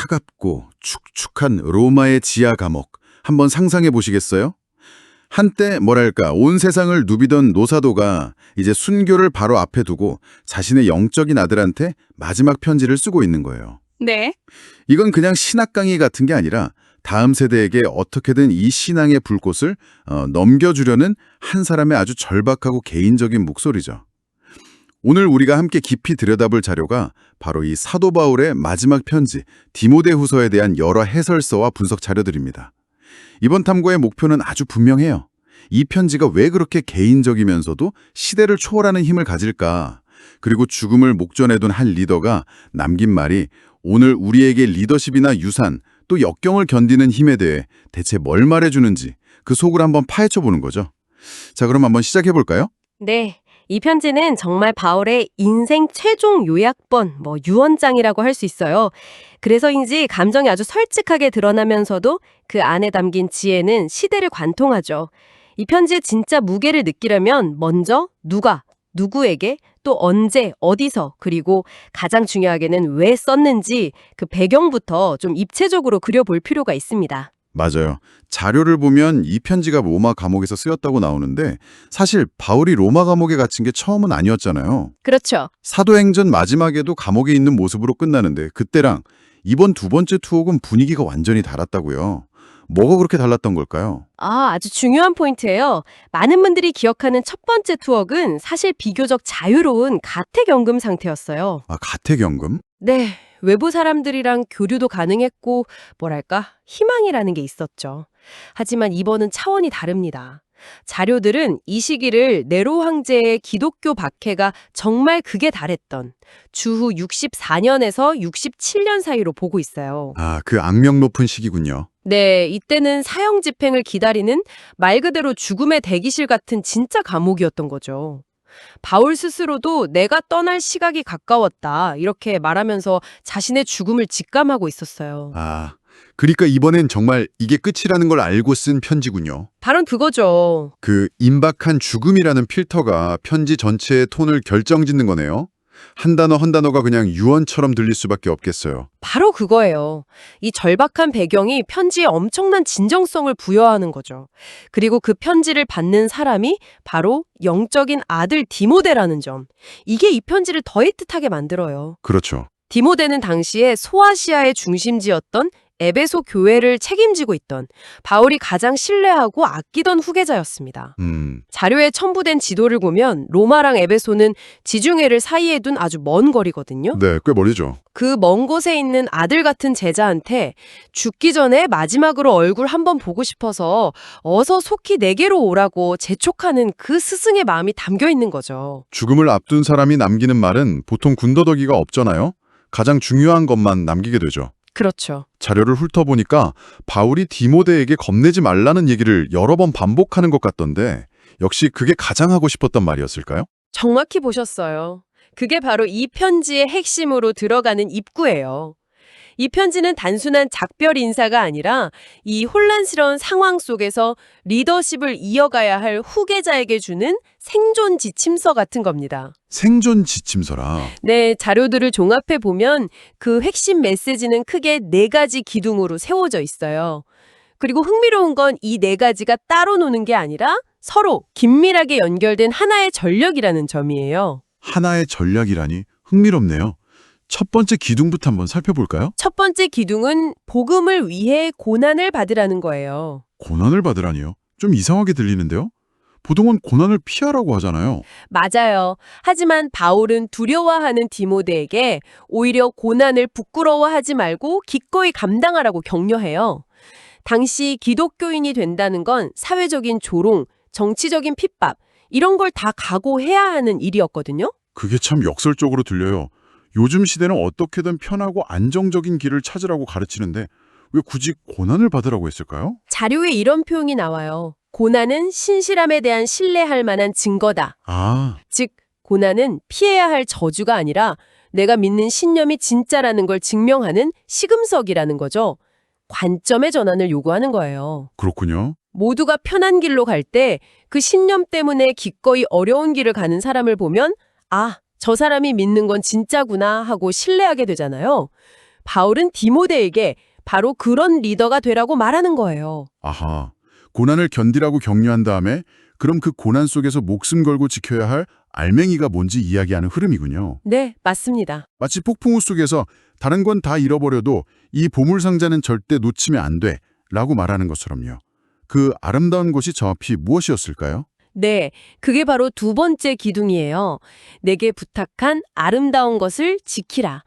차갑고 축축한 로마의 지하 감옥 한번 상상해 보시겠어요? 한때 뭐랄까 온 세상을 누비던 노사도가 이제 순교를 바로 앞에 두고 자신의 영적인 아들한테 마지막 편지를 쓰고 있는 거예요. 네. 이건 그냥 신학 강의 같은 게 아니라 다음 세대에게 어떻게든 이 신앙의 불꽃을 넘겨주려는 한 사람의 아주 절박하고 개인적인 목소리죠. 오늘 우리가 함께 깊이 들여다볼 자료가 바로 이 사도 바울의 마지막 편지 디모데후서에 대한 여러 해설서와 분석 자료들입니다. 이번 탐구의 목표는 아주 분명해요. 이 편지가 왜 그렇게 개인적이면서도 시대를 초월하는 힘을 가질까? 그리고 죽음을 목전에 둔 한 리더가 남긴 말이 오늘 우리에게 리더십이나 유산, 또 역경을 견디는 힘에 대해 대체 뭘 말해주는지 그 속을 한번 파헤쳐 보는 거죠. 자, 그럼 한번 시작해 볼까요? 네. 이 편지는 정말 바울의 인생 최종 요약본, 유언장이라고 할 수 있어요. 그래서인지 감정이 아주 솔직하게 드러나면서도 그 안에 담긴 지혜는 시대를 관통하죠. 이 편지의 진짜 무게를 느끼려면 먼저 누가, 누구에게, 또 언제, 어디서, 그리고 가장 중요하게는 왜 썼는지 그 배경부터 좀 입체적으로 그려볼 필요가 있습니다. 맞아요. 자료를 보면 이 편지가 로마 감옥에서 쓰였다고 나오는데 사실 바울이 로마 감옥에 갇힌 게 처음은 아니었잖아요. 그렇죠. 사도행전 마지막에도 감옥에 있는 모습으로 끝나는데 그때랑 이번 두 번째 투옥은 분위기가 완전히 달랐다고요. 뭐가 그렇게 달랐던 걸까요? 아주 중요한 포인트예요. 많은 분들이 기억하는 첫 번째 투억은 사실 비교적 자유로운 가택연금 상태였어요. 아, 가택연금? 네, 외부 사람들이랑 교류도 가능했고, 희망이라는 게 있었죠. 하지만 이번은 차원이 다릅니다. 자료들은 이 시기를 네로 황제의 기독교 박해가 정말 극에 달했던 주후 64년에서 67년 사이로 보고 있어요. 아, 그 악명 높은 시기군요. 네, 이때는 사형 집행을 기다리는 말 그대로 죽음의 대기실 같은 진짜 감옥이었던 거죠. 바울 스스로도 내가 떠날 시각이 가까웠다 이렇게 말하면서 자신의 죽음을 직감하고 있었어요. 아, 그러니까 이번엔 정말 이게 끝이라는 걸 알고 쓴 편지군요. 바로 그거죠. 그 임박한 죽음이라는 필터가 편지 전체의 톤을 결정짓는 거네요. 한 단어 한 단어가 그냥 유언처럼 들릴 수밖에 없겠어요. 바로 그거예요. 이 절박한 배경이 편지에 엄청난 진정성을 부여하는 거죠. 그리고 그 편지를 받는 사람이 바로 영적인 아들 디모데라는 점. 이게 이 편지를 더 애틋하게 만들어요. 그렇죠. 디모데는 당시에 소아시아의 중심지였던 에베소 교회를 책임지고 있던 바울이 가장 신뢰하고 아끼던 후계자였습니다. 자료에 첨부된 지도를 보면 로마랑 에베소는 지중해를 사이에 둔 아주 먼 거리거든요. 네, 꽤 멀리죠. 그 먼 곳에 있는 아들 같은 제자한테 죽기 전에 마지막으로 얼굴 한번 보고 싶어서 어서 속히 내게로 오라고 재촉하는 그 스승의 마음이 담겨 있는 거죠. 죽음을 앞둔 사람이 남기는 말은 보통 군더더기가 없잖아요. 가장 중요한 것만 남기게 되죠. 그렇죠. 자료를 훑어보니까 바울이 디모데에게 겁내지 말라는 얘기를 여러 번 반복하는 것 같던데 역시 그게 가장 하고 싶었던 말이었을까요? 정확히 보셨어요. 그게 바로 이 편지의 핵심으로 들어가는 입구예요. 이 편지는 단순한 작별 인사가 아니라 이 혼란스러운 상황 속에서 리더십을 이어가야 할 후계자에게 주는 생존 지침서 같은 겁니다. 생존 지침서라. 네, 자료들을 종합해 보면 그 핵심 메시지는 크게 4가지 기둥으로 세워져 있어요. 그리고 흥미로운 건 이 4가지가 따로 노는 게 아니라 서로 긴밀하게 연결된 하나의 전력이라는 점이에요. 하나의 전략이라니 흥미롭네요. 첫 번째 기둥부터 한번 살펴볼까요? 첫 번째 기둥은 복음을 위해 고난을 받으라는 거예요. 고난을 받으라니요? 좀 이상하게 들리는데요? 보통은 고난을 피하라고 하잖아요. 맞아요. 하지만 바울은 두려워하는 디모데에게 오히려 고난을 부끄러워하지 말고 기꺼이 감당하라고 격려해요. 당시 기독교인이 된다는 건 사회적인 조롱, 정치적인 핍박, 이런 걸 다 각오해야 하는 일이었거든요. 그게 참 역설적으로 들려요. 요즘 시대는 어떻게든 편하고 안정적인 길을 찾으라고 가르치는데 왜 굳이 고난을 받으라고 했을까요? 자료에 이런 표현이 나와요. 고난은 신실함에 대한 신뢰할 만한 증거다. 아, 즉, 고난은 피해야 할 저주가 아니라 내가 믿는 신념이 진짜라는 걸 증명하는 시금석이라는 거죠. 관점의 전환을 요구하는 거예요. 그렇군요. 모두가 편한 길로 갈 때 그 신념 때문에 기꺼이 어려운 길을 가는 사람을 보면 아, 저 사람이 믿는 건 진짜구나 하고 신뢰하게 되잖아요. 바울은 디모데에게 바로 그런 리더가 되라고 말하는 거예요. 아하, 고난을 견디라고 격려한 다음에 그럼 그 고난 속에서 목숨 걸고 지켜야 할 알맹이가 뭔지 이야기하는 흐름이군요. 네, 맞습니다. 마치 폭풍우 속에서 다른 건 다 잃어버려도 이 보물상자는 절대 놓치면 안 돼 라고 말하는 것처럼요. 그 아름다운 것이 정확히 무엇이었을까요? 네, 그게 바로 두 번째 기둥이에요. 내게 부탁한 아름다운 것을 지키라.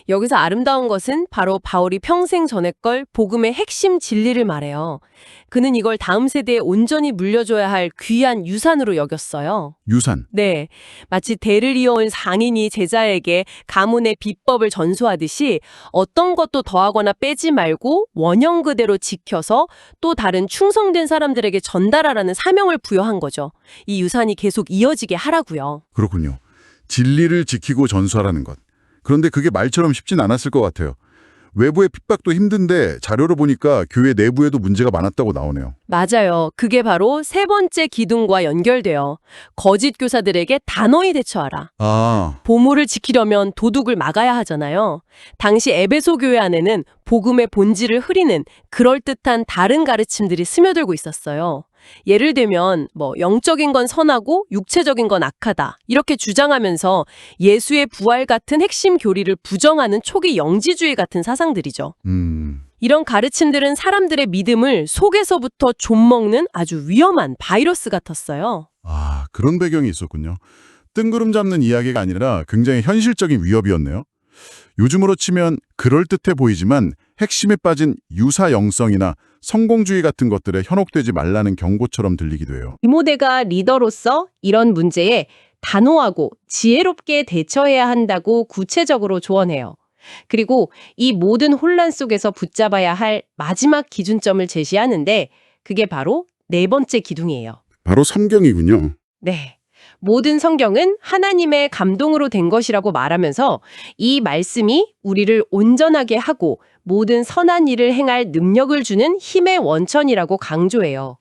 여기서 아름다운 것은 바로 바울이 평생 전했걸 복음의 핵심 진리를 말해요. 그는 이걸 다음 세대에 온전히 물려줘야 할 귀한 유산으로 여겼어요. 유산. 네, 마치 대를 이어온 상인이 제자에게 가문의 비법을 전수하듯이 어떤 것도 더하거나 빼지 말고 원형 그대로 지켜서 또 다른 충성된 사람들에게 전달하라는 사명을 부여한 거죠. 이 유산이 계속 이어지게 하라고요. 그렇군요. 진리를 지키고 전수하라는 것. 그런데 그게 말처럼 쉽진 않았을 것 같아요. 외부의 핍박도 힘든데 자료를 보니까 교회 내부에도 문제가 많았다고 나오네요. 맞아요. 그게 바로 세 번째 기둥과 연결돼요. 거짓 교사들에게 단호히 대처하라. 아, 보물을 지키려면 도둑을 막아야 하잖아요. 당시 에베소 교회 안에는 복음의 본질을 흐리는 그럴듯한 다른 가르침들이 스며들고 있었어요. 예를 들면 영적인 건 선하고 육체적인 건 악하다 이렇게 주장하면서 예수의 부활 같은 핵심 교리를 부정하는 초기 영지주의 같은 사상들이죠. 이런 가르침들은 사람들의 믿음을 속에서부터 좀먹는 아주 위험한 바이러스 같았어요. 아, 그런 배경이 있었군요. 뜬구름 잡는 이야기가 아니라 굉장히 현실적인 위협이었네요. 요즘으로 치면 그럴듯해 보이지만 핵심에 빠진 유사영성이나 성공주의 같은 것들에 현혹되지 말라는 경고처럼 들리기도 해요. 디모데가 리더로서 이런 문제에 단호하고 지혜롭게 대처해야 한다고 구체적으로 조언해요. 그리고 이 모든 혼란 속에서 붙잡아야 할 마지막 기준점을 제시하는데 그게 바로 네 번째 기둥이에요. 바로 성경이군요. 네. 모든 성경은 하나님의 감동으로 된 것이라고 말하면서 이 말씀이 우리를 온전하게 하고 모든 선한 일을 행할 능력을 주는 힘의 원천이라고 강조해요.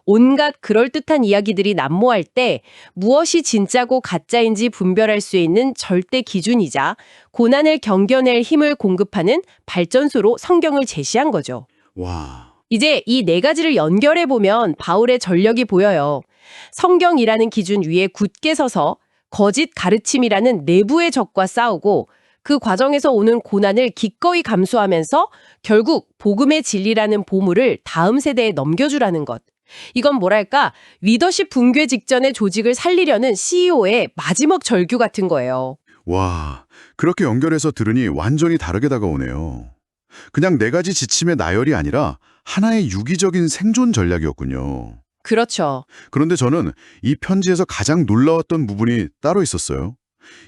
온갖 그럴듯한 이야기들이 난무할 때 무엇이 진짜고 가짜인지 분별할 수 있는 절대 기준이자 고난을 견뎌낼 힘을 공급하는 발전소로 성경을 제시한 거죠. 와, 이제 이 네 가지를 연결해 보면 바울의 전력이 보여요. 성경이라는 기준 위에 굳게 서서 거짓 가르침이라는 내부의 적과 싸우고 그 과정에서 오는 고난을 기꺼이 감수하면서 결국 복음의 진리라는 보물을 다음 세대에 넘겨주라는 것. 이건 뭐랄까 리더십 붕괴 직전에 조직을 살리려는 CEO의 마지막 절규 같은 거예요. 와, 그렇게 연결해서 들으니 완전히 다르게 다가오네요. 그냥 네 가지 지침의 나열이 아니라 하나의 유기적인 생존 전략이었군요. 그렇죠. 그런데 저는 이 편지에서 가장 놀라웠던 부분이 따로 있었어요.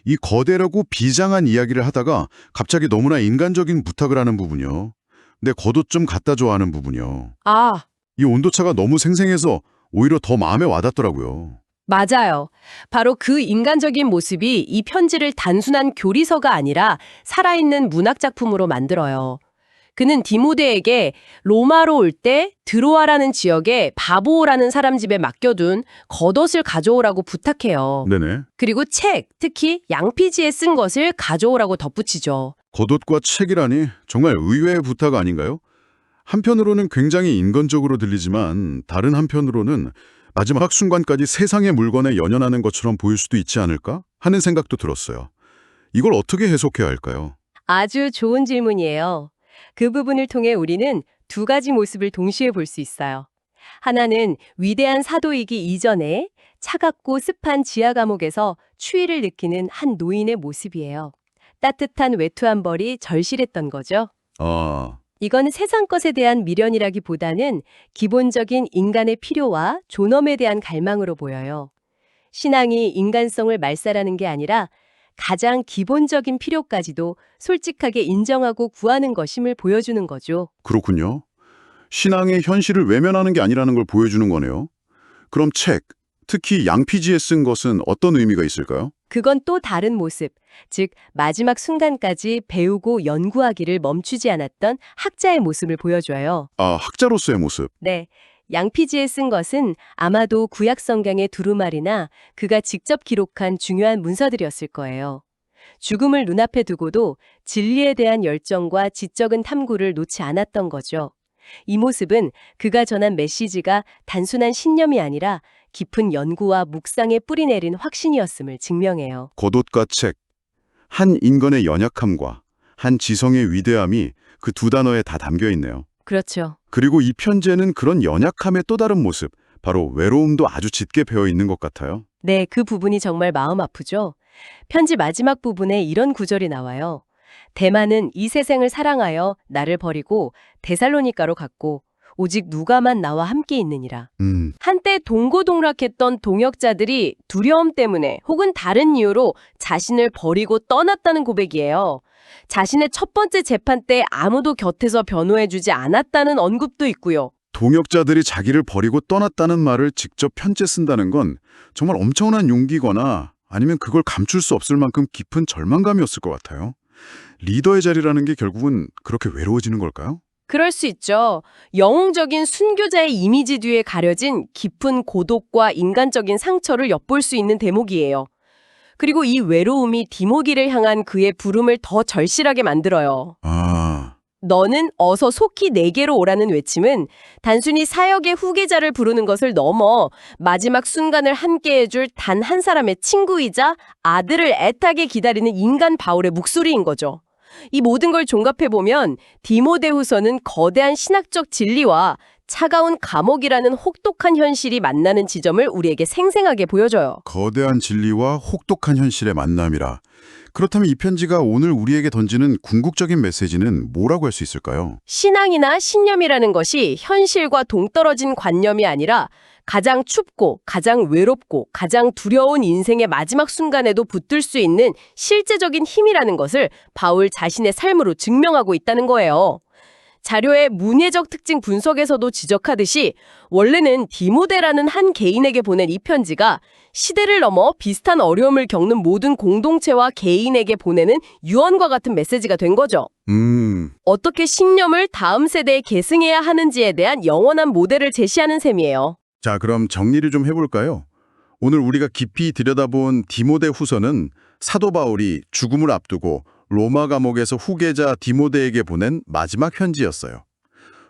이 거대라고 비장한 이야기를 하다가 갑자기 너무나 인간적인 부탁을 하는 부분이요. 내 겉옷 좀 갖다 줘 하는 부분이요. 아, 이 온도차가 너무 생생해서 오히려 더 마음에 와닿더라고요. 맞아요. 바로 그 인간적인 모습이 이 편지를 단순한 교리서가 아니라 살아있는 문학작품으로 만들어요. 그는 디모데에게 로마로 올 때 드로아라는 지역에 바보라는 사람 집에 맡겨둔 겉옷을 가져오라고 부탁해요. 네네. 그리고 책, 특히 양피지에 쓴 것을 가져오라고 덧붙이죠. 겉옷과 책이라니 정말 의외의 부탁 아닌가요? 한편으로는 굉장히 인간적으로 들리지만 다른 한편으로는 마지막 순간까지 세상의 물건에 연연하는 것처럼 보일 수도 있지 않을까 하는 생각도 들었어요. 이걸 어떻게 해석해야 할까요? 아주 좋은 질문이에요. 그 부분을 통해 우리는 두 가지 모습을 동시에 볼 수 있어요. 하나는 위대한 사도이기 이전에 차갑고 습한 지하 감옥에서 추위를 느끼는 한 노인의 모습이에요. 따뜻한 외투 한 벌이 절실했던 거죠. 아, 이건 세상 것에 대한 미련이라기보다는 기본적인 인간의 필요와 존엄에 대한 갈망으로 보여요. 신앙이 인간성을 말살하는 게 아니라 가장 기본적인 필요까지도 솔직하게 인정하고 구하는 것임을 보여주는 거죠. 그렇군요. 신앙의 현실을 외면하는 게 아니라는 걸 보여주는 거네요. 그럼 책, 특히 양피지에 쓴 것은 어떤 의미가 있을까요? 그건 또 다른 모습, 즉 마지막 순간까지 배우고 연구하기를 멈추지 않았던 학자의 모습을 보여줘요. 아, 학자로서의 모습. 네, 양피지에 쓴 것은 아마도 구약 성경의 두루마리나 그가 직접 기록한 중요한 문서들이었을 거예요. 죽음을 눈앞에 두고도 진리에 대한 열정과 지적인 탐구를 놓지 않았던 거죠. 이 모습은 그가 전한 메시지가 단순한 신념이 아니라 깊은 연구와 묵상에 뿌리내린 확신이었음을 증명해요. 겉옷과 책, 한 인간의 연약함과 한 지성의 위대함이 그 두 단어에 다 담겨 있네요. 그렇죠. 그리고 이 편지에는 그런 연약함의 또 다른 모습, 바로 외로움도 아주 짙게 배어 있는 것 같아요. 네, 그 부분이 정말 마음 아프죠. 편지 마지막 부분에 이런 구절이 나와요. 대만은 이 세상을 사랑하여 나를 버리고 데살로니가로 갔고 오직 누가만 나와 함께 있느니라. 한때 동고동락했던 동역자들이 두려움 때문에 혹은 다른 이유로 자신을 버리고 떠났다는 고백이에요. 자신의 첫 번째 재판 때 아무도 곁에서 변호해주지 않았다는 언급도 있고요. 동역자들이 자기를 버리고 떠났다는 말을 직접 편지에 쓴다는 건 정말 엄청난 용기거나 아니면 그걸 감출 수 없을 만큼 깊은 절망감이었을 것 같아요. 리더의 자리라는 게 결국은 그렇게 외로워지는 걸까요? 그럴 수 있죠. 영웅적인 순교자의 이미지 뒤에 가려진 깊은 고독과 인간적인 상처를 엿볼 수 있는 대목이에요. 그리고 이 외로움이 디모기를 향한 그의 부름을 더 절실하게 만들어요. 너는 어서 속히 내게로 오라는 외침은 단순히 사역의 후계자를 부르는 것을 넘어 마지막 순간을 함께 해줄 단 한 사람의 친구이자 아들을 애타게 기다리는 인간 바울의 목소리인 거죠. 이 모든 걸 종합해보면 디모데후서는 거대한 신학적 진리와 차가운 감옥이라는 혹독한 현실이 만나는 지점을 우리에게 생생하게 보여줘요. 거대한 진리와 혹독한 현실의 만남이라. 그렇다면 이 편지가 오늘 우리에게 던지는 궁극적인 메시지는 뭐라고 할 수 있을까요? 신앙이나 신념이라는 것이 현실과 동떨어진 관념이 아니라 가장 춥고 가장 외롭고 가장 두려운 인생의 마지막 순간에도 붙들 수 있는 실제적인 힘이라는 것을 바울 자신의 삶으로 증명하고 있다는 거예요. 자료의 문예적 특징 분석에서도 지적하듯이 원래는 디모데라는 한 개인에게 보낸 이 편지가 시대를 넘어 비슷한 어려움을 겪는 모든 공동체와 개인에게 보내는 유언과 같은 메시지가 된 거죠. 어떻게 신념을 다음 세대에 계승해야 하는지에 대한 영원한 모델을 제시하는 셈이에요. 자, 그럼 정리를 좀 해볼까요? 오늘 우리가 깊이 들여다본 디모데 후서는 사도 바울이 죽음을 앞두고 로마 감옥에서 후계자 디모데에게 보낸 마지막 편지였어요.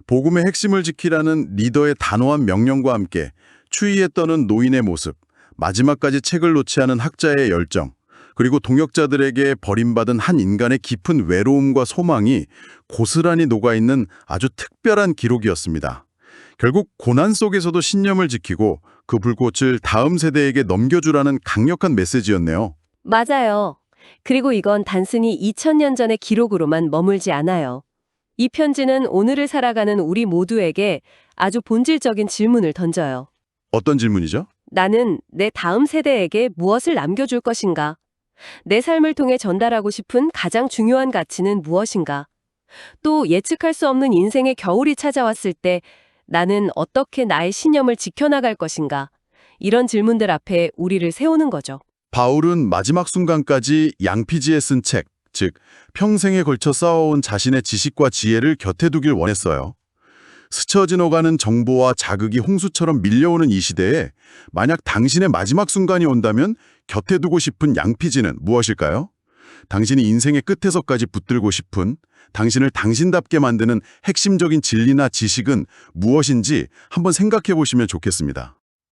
복음의 핵심을 지키라는 리더의 단호한 명령과 함께 추위에 떠는 노인의 모습, 마지막까지 책을 놓지 않은 학자의 열정, 그리고 동역자들에게 버림받은 한 인간의 깊은 외로움과 소망이 고스란히 녹아있는 아주 특별한 기록이었습니다. 결국 고난 속에서도 신념을 지키고 그 불꽃을 다음 세대에게 넘겨주라는 강력한 메시지였네요. 맞아요. 그리고 이건 단순히 2000년 전의 기록으로만 머물지 않아요. 이 편지는 오늘을 살아가는 우리 모두에게 아주 본질적인 질문을 던져요. 어떤 질문이죠? 나는 내 다음 세대에게 무엇을 남겨줄 것인가? 내 삶을 통해 전달하고 싶은 가장 중요한 가치는 무엇인가? 또 예측할 수 없는 인생의 겨울이 찾아왔을 때 나는 어떻게 나의 신념을 지켜나갈 것인가? 이런 질문들 앞에 우리를 세우는 거죠. 바울은 마지막 순간까지 양피지에 쓴 책, 즉 평생에 걸쳐 쌓아온 자신의 지식과 지혜를 곁에 두길 원했어요. 스쳐진 오가는 정보와 자극이 홍수처럼 밀려오는 이 시대에 만약 당신의 마지막 순간이 온다면 곁에 두고 싶은 양피지는 무엇일까요? 당신이 인생의 끝에서까지 붙들고 싶은, 당신을 당신답게 만드는 핵심적인 진리나 지식은 무엇인지 한번 생각해 보시면 좋겠습니다.